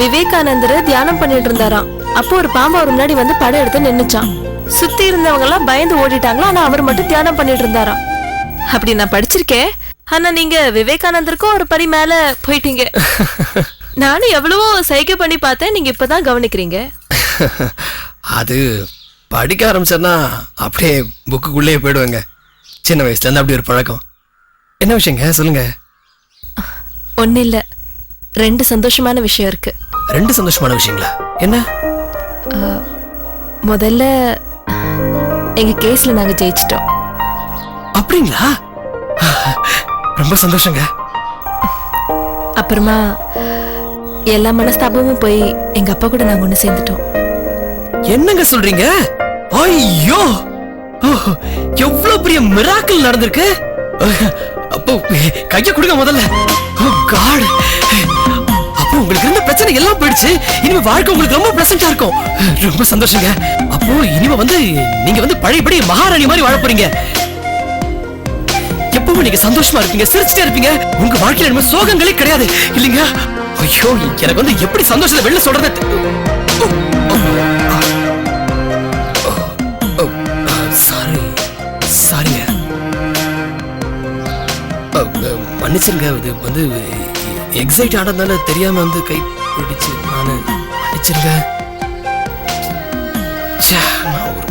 விவேகானந்தர் தியானம் பண்ணிட்டு இருந்தாராம். அப்போ ஒரு பாம்பு அவர் முன்னாடி வந்து படம் எடுத்து நின்னுச்சான். சுத்தி இருந்தவங்க எல்லாம் பயந்து ஓடிட்டாங்களா, ஆனா அவர் மட்டும் தியானம் பண்ணிட்டு இருந்தாராம். அப்படி நான் படிச்சிருக்கேன். ஆனா நீங்க விவேகானந்தருக்கும் ஒரு படி மேல போயிட்டீங்க. நானும் எவ்வளவோ சைகை பண்ணி பார்த்தேன், நீங்க இப்பதான் கவனிக்கிறீங்க. அது படிக்க ஆரம்பிச்சேன்னா அப்படியே புக்குக்குள்ளேயே போயிடுவேங்க. சின்ன வயசுல இருந்து அப்படி ஒரு பழக்கம். என்ன விஷயங்க சொல்லுங்க. ஒன்னும் இல்ல, 2 சந்தோஷமான விஷயம் இருக்கு. 2 சந்தோஷமான விஷயங்களா? என்ன? முதல்ல எங்க கேஸ்ல நாங்க ஜெயிச்சிட்டோம். அப்படிங்களா? ரொம்ப சந்தோஷங்க. அப்புறமா எல்லா மனஸ்தாபமும் போய் எங்க அப்பா கூட நாங்க ஒண்ணு சேர்ந்துட்டோம். என்னங்க சொல்றீங்க? ஐயோ, எவ்வளவு பெரிய மிராக்கிள் நடந்திருக்கு. அப்போ கைய கொடுங்க முதல்ல. காட், அப்போ உங்களுக்கு இருந்த பிரச்சனை எல்லாம் போயிடுச்சு. இனிமே வாழ்க்கை உங்களுக்கு ரொம்ப பிளசண்டா இருக்கும். ரொம்ப சந்தோஷங்க. அப்போ இனிமே நீங்க பழையபடி மகாராணி மாதிரி வாழ போறீங்க. எப்பவும் நீங்க சந்தோஷமா இருப்பீங்க, சிரிச்சுட்டே இருப்பீங்க. உங்க வாழ்க்கையில இனிமே சோகங்களே கிடையாது இல்லைங்க? ஐயோ, எனக்கு எப்படி சந்தோஷத்தை வெளில சொல்றது. சாரிங்க, மன்னிச்சிருங்க. இது எக்ஸைட் ஆனதுனால தெரியாம கை பிடிச்சு நானு மன்னிச்சிருங்க. நான் ஒரு